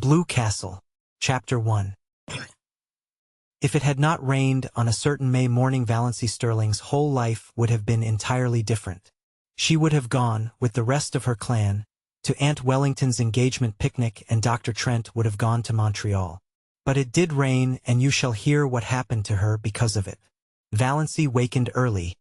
Blue Castle, Chapter 1. If it had not rained on a certain May morning, Valency Sterling's whole life would have been entirely different. She would have gone, with the rest of her clan, to Aunt Wellington's engagement picnic, and Dr. Trent would have gone to Montreal. But it did rain, and you shall hear what happened to her because of it. Valency wakened early,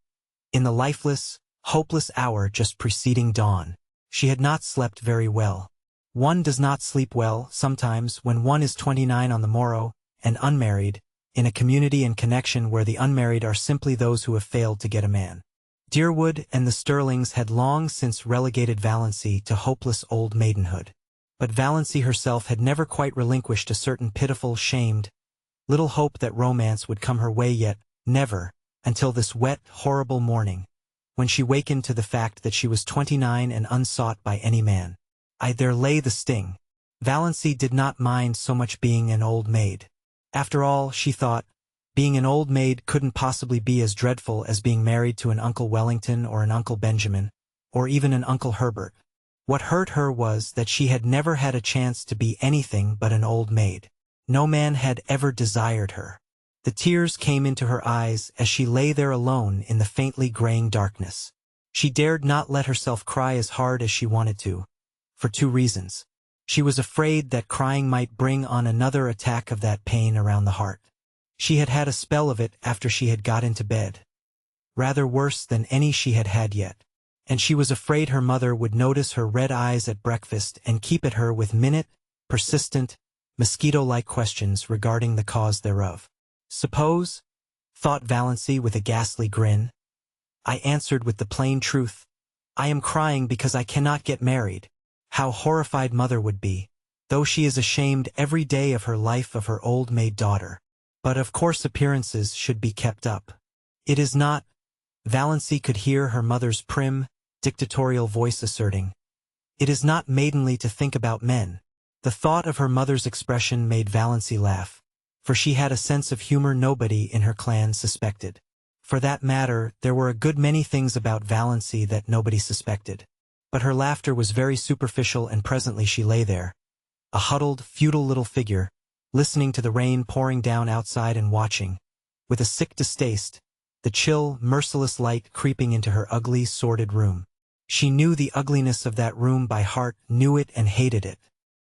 in the lifeless, hopeless hour just preceding dawn. She had not slept very well. One does not sleep well, sometimes, when one is 29 on the morrow, and unmarried, in a community and connection where the unmarried are simply those who have failed to get a man. Deerwood and the Sterlings had long since relegated Valency to hopeless old maidenhood. But Valency herself had never quite relinquished a certain pitiful, shamed, little hope that romance would come her way yet, never, until this wet, horrible morning, when she wakened to the fact that she was 29 and unsought by any man. There lay the sting. Valency did not mind so much being an old maid. After all, she thought, being an old maid couldn't possibly be as dreadful as being married to an Uncle Wellington or an Uncle Benjamin, or even an Uncle Herbert. What hurt her was that she had never had a chance to be anything but an old maid. No man had ever desired her. The tears came into her eyes as she lay there alone in the faintly graying darkness. She dared not let herself cry as hard as she wanted to, for two reasons. She was afraid that crying might bring on another attack of that pain around the heart. She had had a spell of it after she had got into bed, rather worse than any she had had yet, and she was afraid her mother would notice her red eyes at breakfast and keep at her with persistent, mosquito-like questions regarding the cause thereof. Suppose, thought Valency with a ghastly grin, I answered with the plain truth, I am crying because I cannot get married. How horrified mother would be, though she is ashamed every day of her life of her old maid daughter. But of course appearances should be kept up. It is not, Valency could hear her mother's prim, dictatorial voice asserting, it is not maidenly to think about men. The thought of her mother's expression made Valency laugh, for she had a sense of humor nobody in her clan suspected. For that matter, there were a good many things about Valency that nobody suspected. But her laughter was very superficial, and presently she lay there, a huddled, futile little figure, listening to the rain pouring down outside and watching, with a sick distaste, the chill, merciless light creeping into her ugly, sordid room. She knew the ugliness of that room by heart, knew it and hated it.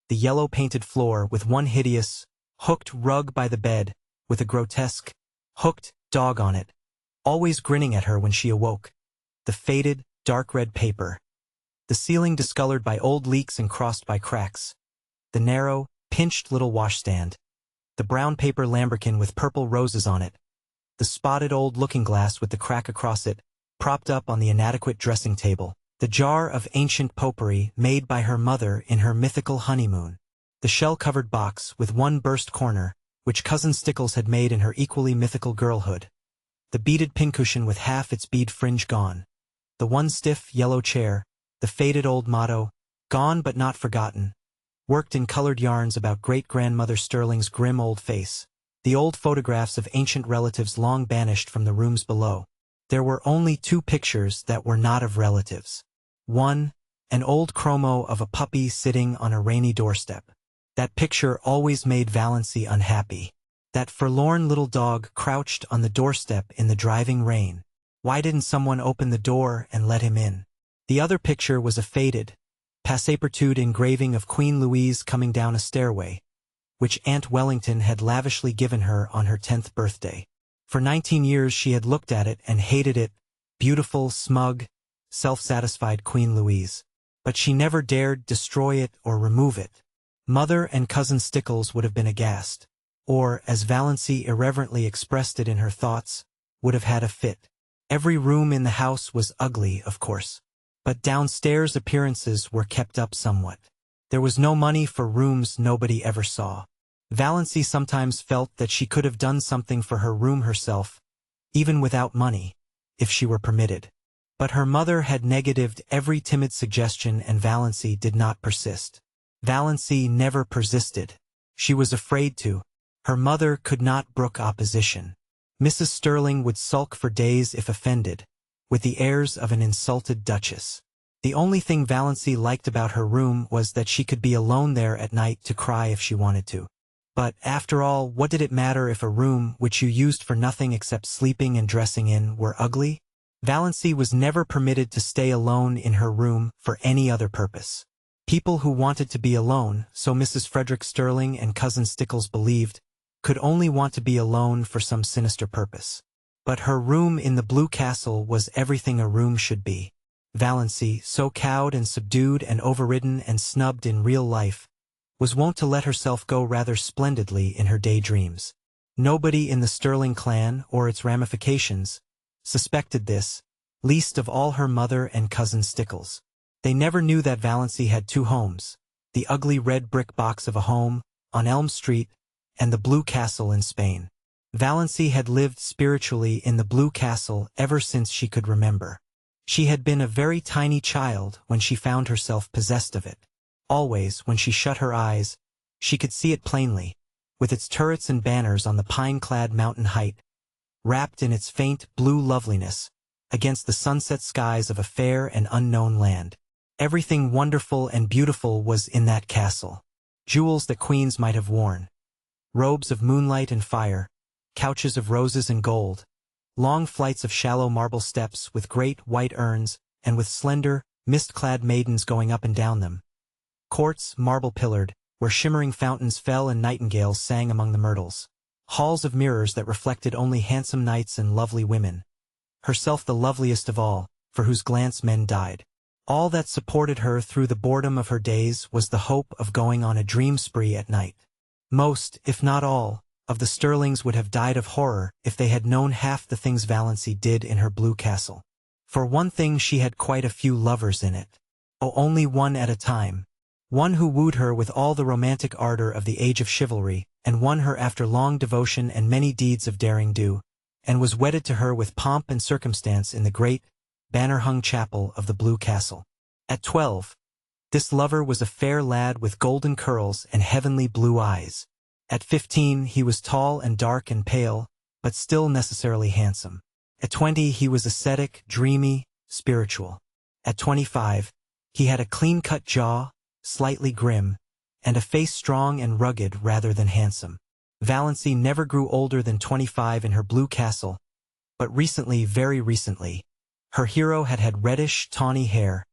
The yellow-painted floor, with one hideous, hooked rug by the bed, with a grotesque, hooked dog on it, always grinning at her when she awoke. The faded, dark red paper. The ceiling discolored by old leaks and crossed by cracks. The narrow, pinched little washstand. The brown paper lambrequin with purple roses on it. The spotted old looking-glass with the crack across it, propped up on the inadequate dressing table. The jar of ancient potpourri made by her mother in her mythical honeymoon. The shell-covered box with one burst corner, which Cousin Stickles had made in her equally mythical girlhood. The beaded pincushion with half its bead fringe gone. The one stiff, yellow chair. The faded old motto, gone but not forgotten, worked in colored yarns about great-grandmother Sterling's grim old face. The old photographs of ancient relatives long banished from the rooms below. There were only two pictures that were not of relatives. One, an old chromo of a puppy sitting on a rainy doorstep. That picture always made Valency unhappy. That forlorn little dog crouched on the doorstep in the driving rain. Why didn't someone open the door and let him in? The other picture was a faded, passepartout engraving of Queen Louise coming down a stairway, which Aunt Wellington had lavishly given her on her 10th birthday. For 19 years she had looked at it and hated it, beautiful, smug, self-satisfied Queen Louise. But she never dared destroy it or remove it. Mother and Cousin Stickles would have been aghast, or, as Valency irreverently expressed it in her thoughts, would have had a fit. Every room in the house was ugly, of course. But downstairs appearances were kept up somewhat. There was no money for rooms nobody ever saw. Valency sometimes felt that she could have done something for her room herself, even without money, if she were permitted. But her mother had negatived every timid suggestion, and Valency did not persist. Valency never persisted. She was afraid to. Her mother could not brook opposition. Mrs. Sterling would sulk for days if offended, with the airs of an insulted duchess. The only thing Valency liked about her room was that she could be alone there at night to cry if she wanted to. But, after all, what did it matter if a room, which you used for nothing except sleeping and dressing in, were ugly? Valency was never permitted to stay alone in her room for any other purpose. People who wanted to be alone, so Mrs. Frederick Sterling and Cousin Stickles believed, could only want to be alone for some sinister purpose. But her room in the Blue Castle was everything a room should be. Valency, so cowed and subdued and overridden and snubbed in real life, was wont to let herself go rather splendidly in her daydreams. Nobody in the Sterling clan, or its ramifications, suspected this, least of all her mother and Cousin Stickles. They never knew that Valency had two homes, the ugly red brick box of a home, on Elm Street, and the Blue Castle in Spain. Valency had lived spiritually in the Blue Castle ever since she could remember. She had been a very tiny child when she found herself possessed of it. Always, when she shut her eyes, she could see it plainly, with its turrets and banners on the pine-clad mountain height, wrapped in its faint blue loveliness, against the sunset skies of a fair and unknown land. Everything wonderful and beautiful was in that castle. Jewels that queens might have worn, robes of moonlight and fire, couches of roses and gold, long flights of shallow marble steps with great white urns and with slender, mist-clad maidens going up and down them. Courts, marble-pillared, where shimmering fountains fell and nightingales sang among the myrtles. Halls of mirrors that reflected only handsome knights and lovely women. Herself the loveliest of all, for whose glance men died. All that supported her through the boredom of her days was the hope of going on a dream spree at night. Most, if not all, of the Sterlings would have died of horror if they had known half the things Valency did in her Blue Castle. For one thing, she had quite a few lovers in it. Oh, only one at a time. One who wooed her with all the romantic ardor of the age of chivalry, and won her after long devotion and many deeds of daring do, and was wedded to her with pomp and circumstance in the great, banner-hung chapel of the Blue Castle. At 12, this lover was a fair lad with golden curls and heavenly blue eyes. At 15, he was tall and dark and pale, but still necessarily handsome. At 20, he was ascetic, dreamy, spiritual. At 25, he had a clean-cut jaw, slightly grim, and a face strong and rugged rather than handsome. Valency never grew older than 25 in her Blue Castle, but recently, very recently, her hero had had reddish, tawny hair,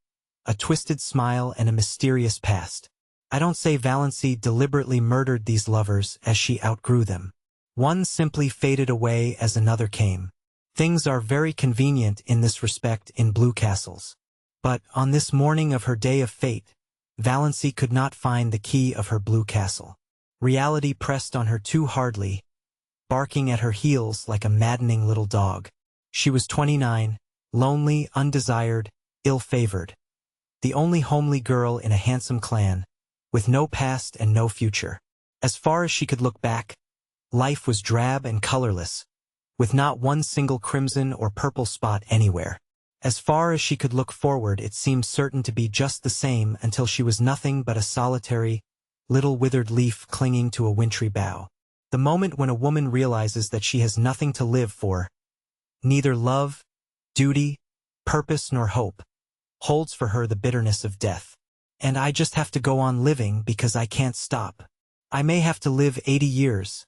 a twisted smile, and a mysterious past. I don't say Valency deliberately murdered these lovers as she outgrew them. One simply faded away as another came. Things are very convenient in this respect in Blue Castles. But on this morning of her day of fate, Valency could not find the key of her Blue Castle. Reality pressed on her too hardly, barking at her heels like a maddening little dog. She was 29, lonely, undesired, ill-favored. The only homely girl in a handsome clan, with no past and no future. As far as she could look back, life was drab and colorless, with not one single crimson or purple spot anywhere. As far as she could look forward, it seemed certain to be just the same until she was nothing but a solitary, little withered leaf clinging to a wintry bough. The moment when a woman realizes that she has nothing to live for, neither love, duty, purpose nor hope, holds for her the bitterness of death. And I just have to go on living because I can't stop. I may have to live 80 years,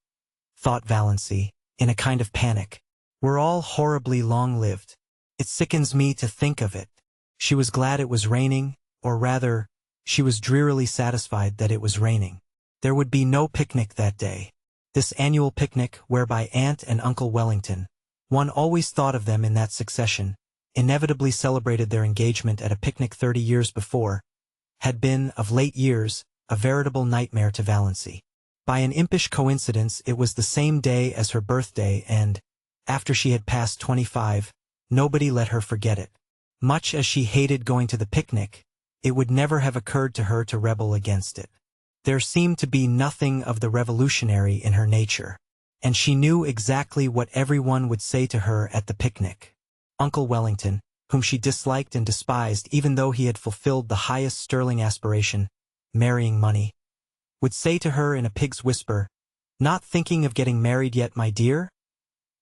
thought Valency, in a kind of panic. We're all horribly long-lived. It sickens me to think of it. She was glad it was raining, or rather, she was drearily satisfied that it was raining. There would be no picnic that day. This annual picnic, whereby Aunt and Uncle Wellington, one always thought of them in that succession, inevitably celebrated their engagement at a picnic 30 years before, had been, of late years, a veritable nightmare to Valency. By an impish coincidence, it was the same day as her birthday and, after she had passed 25, nobody let her forget it. Much as she hated going to the picnic, it would never have occurred to her to rebel against it. There seemed to be nothing of the revolutionary in her nature, and she knew exactly what everyone would say to her at the picnic. Uncle Wellington, whom she disliked and despised even though he had fulfilled the highest Sterling aspiration, marrying money, would say to her in a pig's whisper, "Not thinking of getting married yet, my dear?"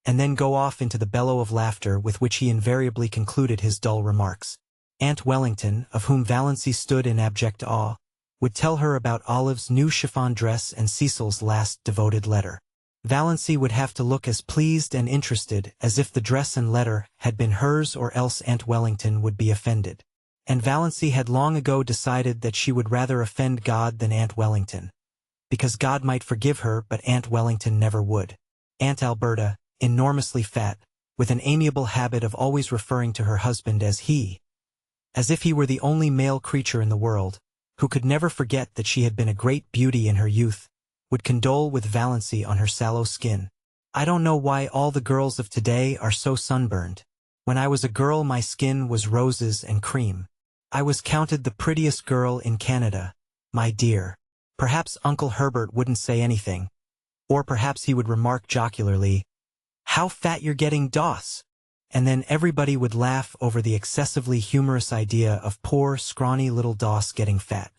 and then go off into the bellow of laughter with which he invariably concluded his dull remarks. Aunt Wellington, of whom Valancy stood in abject awe, would tell her about Olive's new chiffon dress and Cecil's last devoted letter. Valancy would have to look as pleased and interested as if the dress and letter had been hers, or else Aunt Wellington would be offended. And Valancy had long ago decided that she would rather offend God than Aunt Wellington, because God might forgive her but Aunt Wellington never would. Aunt Alberta, enormously fat, with an amiable habit of always referring to her husband as he, as if he were the only male creature in the world, who could never forget that she had been a great beauty in her youth, would condole with Valancy on her sallow skin. "I don't know why all the girls of today are so sunburned. When I was a girl my skin was roses and cream. I was counted the prettiest girl in Canada, my dear." Perhaps Uncle Herbert wouldn't say anything, or perhaps he would remark jocularly, "How fat you're getting, Doss!" And then everybody would laugh over the excessively humorous idea of poor, scrawny little Doss getting fat.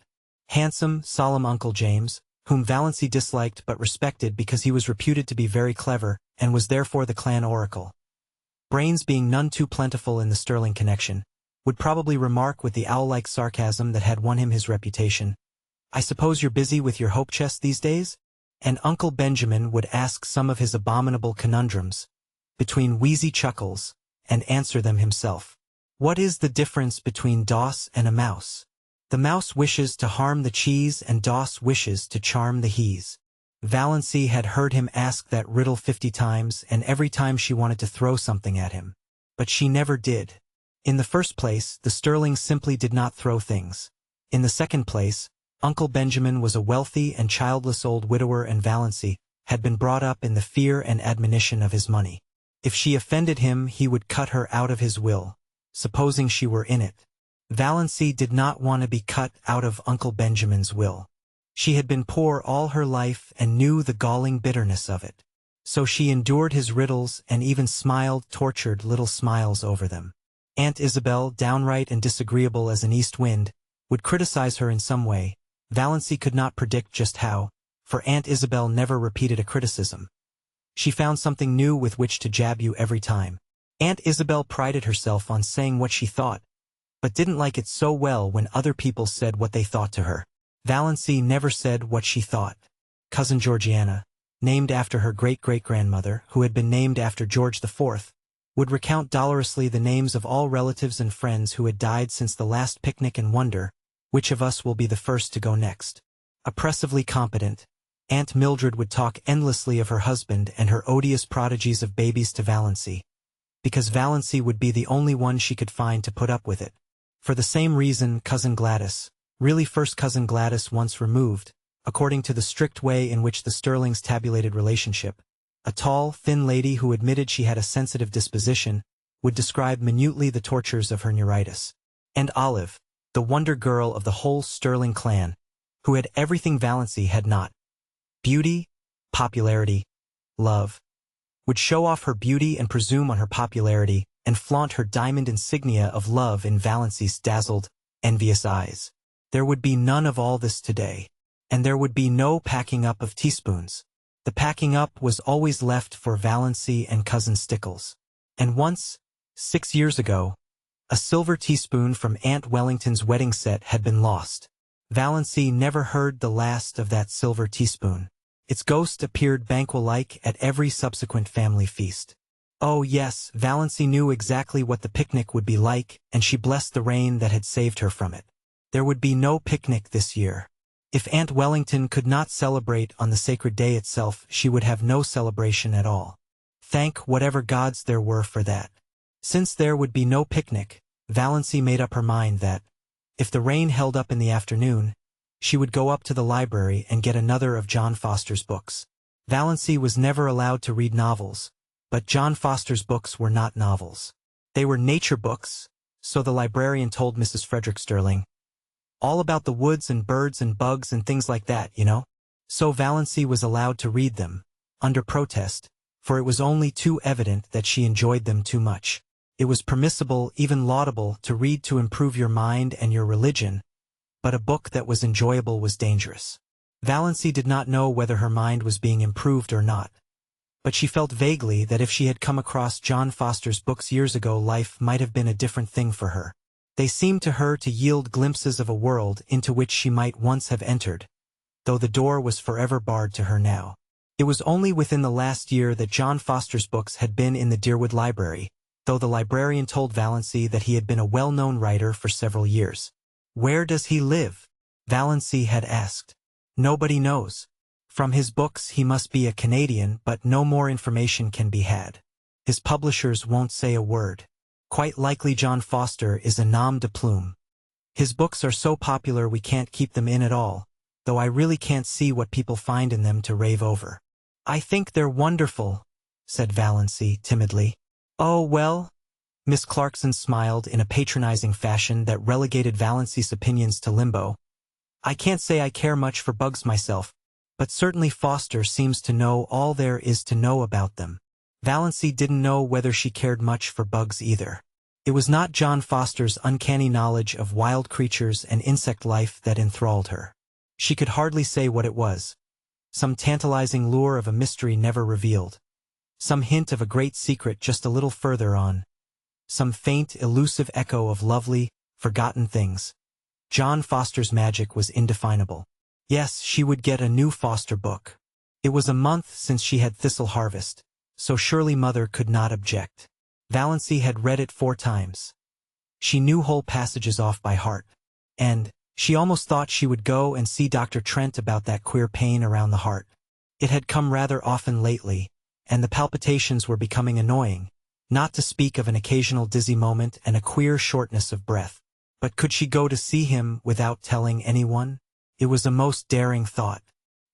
Handsome, solemn Uncle James, whom Valancy disliked but respected because he was reputed to be very clever and was therefore the clan oracle, brains being none too plentiful in the Sterling connection, would probably remark with the owl-like sarcasm that had won him his reputation, "I suppose you're busy with your hope chest these days?" And Uncle Benjamin would ask some of his abominable conundrums, between wheezy chuckles, and answer them himself. What is the difference between Doss and a mouse? The mouse wishes to harm the cheese and Doss wishes to charm the he's. Valancy had heard him ask that riddle 50 times, and every time she wanted to throw something at him. But she never did. In the first place, the Sterlings simply did not throw things. In the second place, Uncle Benjamin was a wealthy and childless old widower, and Valancy had been brought up in the fear and admonition of his money. If she offended him, he would cut her out of his will, supposing she were in it. Valancy did not want to be cut out of Uncle Benjamin's will. She had been poor all her life and knew the galling bitterness of it. So she endured his riddles and even smiled tortured little smiles over them. Aunt Isabel, downright and disagreeable as an east wind, would criticize her in some way. Valancy could not predict just how, for Aunt Isabel never repeated a criticism. She found something new with which to jab you every time. Aunt Isabel prided herself on saying what she thought, but didn't like it so well when other people said what they thought to her. Valancy never said what she thought. Cousin Georgiana, named after her great-great-grandmother, who had been named after George IV, would recount dolorously the names of all relatives and friends who had died since the last picnic and wonder which of us will be the first to go next. Oppressively competent, Aunt Mildred would talk endlessly of her husband and her odious prodigies of babies to Valancy, because Valancy would be the only one she could find to put up with it. For the same reason, Cousin Gladys, really First Cousin Gladys once removed, according to the strict way in which the Sterlings tabulated relationship, a tall, thin lady who admitted she had a sensitive disposition, would describe minutely the tortures of her neuritis. And Olive, the wonder girl of the whole Sterling clan, who had everything Valancy had not, beauty, popularity, love, would show off her beauty and presume on her popularity and flaunt her diamond insignia of love in Valancy's dazzled, envious eyes. There would be none of all this today, and there would be no packing up of teaspoons. The packing up was always left for Valancy and Cousin Stickles. And once, 6 years ago, a silver teaspoon from Aunt Wellington's wedding set had been lost. Valancy never heard the last of that silver teaspoon. Its ghost appeared banquet-like at every subsequent family feast. Oh yes, Valancy knew exactly what the picnic would be like, and she blessed the rain that had saved her from it. There would be no picnic this year. If Aunt Wellington could not celebrate on the sacred day itself, she would have no celebration at all. Thank whatever gods there were for that. Since there would be no picnic, Valancy made up her mind that, if the rain held up in the afternoon, she would go up to the library and get another of John Foster's books. Valancy was never allowed to read novels, but John Foster's books were not novels. They were nature books, so the librarian told Mrs. Frederick Sterling. All about the woods and birds and bugs and things like that, you know? So Valancy was allowed to read them, under protest, for it was only too evident that she enjoyed them too much. It was permissible, even laudable, to read to improve your mind and your religion, but a book that was enjoyable was dangerous. Valancy did not know whether her mind was being improved or not, but she felt vaguely that if she had come across John Foster's books years ago, life might have been a different thing for her. They seemed to her to yield glimpses of a world into which she might once have entered, though the door was forever barred to her now. It was only within the last year that John Foster's books had been in the Deerwood Library, though the librarian told Valancy that he had been a well-known writer for several years. "Where does he live?" Valancy had asked. "Nobody knows. From his books he must be a Canadian, but no more information can be had. His publishers won't say a word. Quite likely John Foster is a nom de plume. His books are so popular we can't keep them in at all, though I really can't see what people find in them to rave over." "I think they're wonderful," said Valancy timidly. "Oh, well." Miss Clarkson smiled in a patronizing fashion that relegated Valancy's opinions to limbo. "I can't say I care much for bugs myself, but certainly Foster seems to know all there is to know about them." Valancy didn't know whether she cared much for bugs either. It was not John Foster's uncanny knowledge of wild creatures and insect life that enthralled her. She could hardly say what it was. Some tantalizing lure of a mystery never revealed. Some hint of a great secret just a little further on. Some faint, elusive echo of lovely, forgotten things. John Foster's magic was indefinable. Yes, she would get a new Foster book. It was a month since she had Thistle Harvest, so surely Mother could not object. Valancy had read it 4 times. She knew whole passages off by heart. And she almost thought she would go and see Dr. Trent about that queer pain around the heart. It had come rather often lately, and the palpitations were becoming annoying, not to speak of an occasional dizzy moment and a queer shortness of breath. But could she go to see him without telling anyone? It was a most daring thought.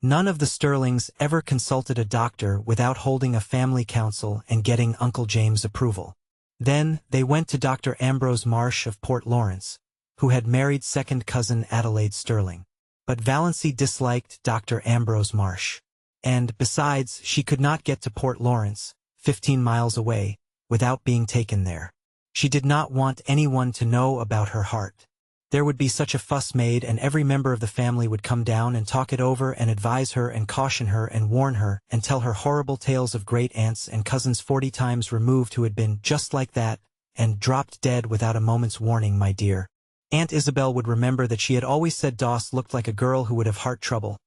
None of the Sterlings ever consulted a doctor without holding a family council and getting Uncle James' approval. Then they went to Dr. Ambrose Marsh of Port Lawrence, who had married second cousin Adelaide Sterling. But Valancy disliked Dr. Ambrose Marsh. And, besides, she could not get to Port Lawrence, 15 miles away, without being taken there. She did not want anyone to know about her heart. There would be such a fuss made, and every member of the family would come down and talk it over and advise her and caution her and warn her and tell her horrible tales of great-aunts and cousins 40 times removed who had been just like that and dropped dead without a moment's warning, my dear. Aunt Isabel would remember that she had always said Doss looked like a girl who would have heart trouble.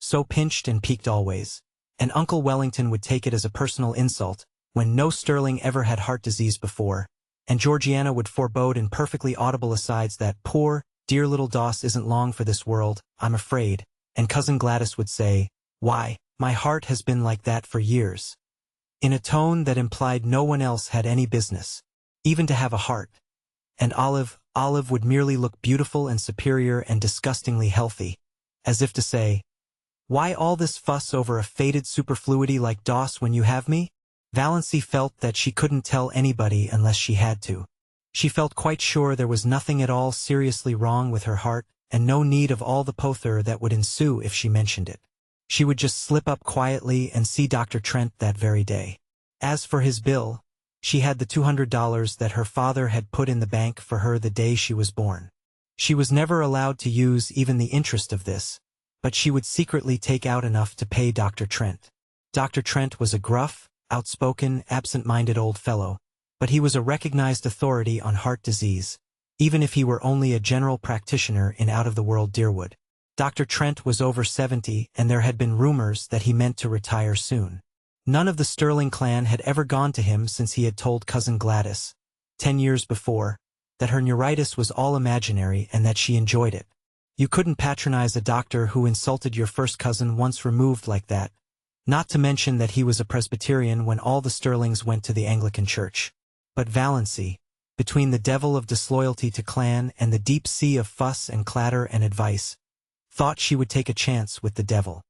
So pinched and peaked always. And Uncle Wellington would take it as a personal insult, when no Sterling ever had heart disease before. And Georgiana would forebode in perfectly audible asides that poor, dear little Doss isn't long for this world, I'm afraid. And Cousin Gladys would say, "Why, my heart has been like that for years," in a tone that implied no one else had any business, even to have a heart. And Olive would merely look beautiful and superior and disgustingly healthy, as if to say, "Why all this fuss over a faded superfluity like Doss when you have me?" Valancy felt that she couldn't tell anybody unless she had to. She felt quite sure there was nothing at all seriously wrong with her heart, and no need of all the pother that would ensue if she mentioned it. She would just slip up quietly and see Dr. Trent that very day. As for his bill, she had the $200 that her father had put in the bank for her the day she was born. She was never allowed to use even the interest of this, but she would secretly take out enough to pay Dr. Trent. Dr. Trent was a gruff, outspoken, absent-minded old fellow, but he was a recognized authority on heart disease, even if he were only a general practitioner in out-of-the-world Deerwood. Dr. Trent was over 70, and there had been rumors that he meant to retire soon. None of the Sterling clan had ever gone to him since he had told Cousin Gladys, 10 years before, that her neuritis was all imaginary and that she enjoyed it. You couldn't patronize a doctor who insulted your first cousin once removed like that, not to mention that he was a Presbyterian when all the Sterlings went to the Anglican Church. But Valancy, between the devil of disloyalty to clan and the deep sea of fuss and clatter and advice, thought she would take a chance with the devil.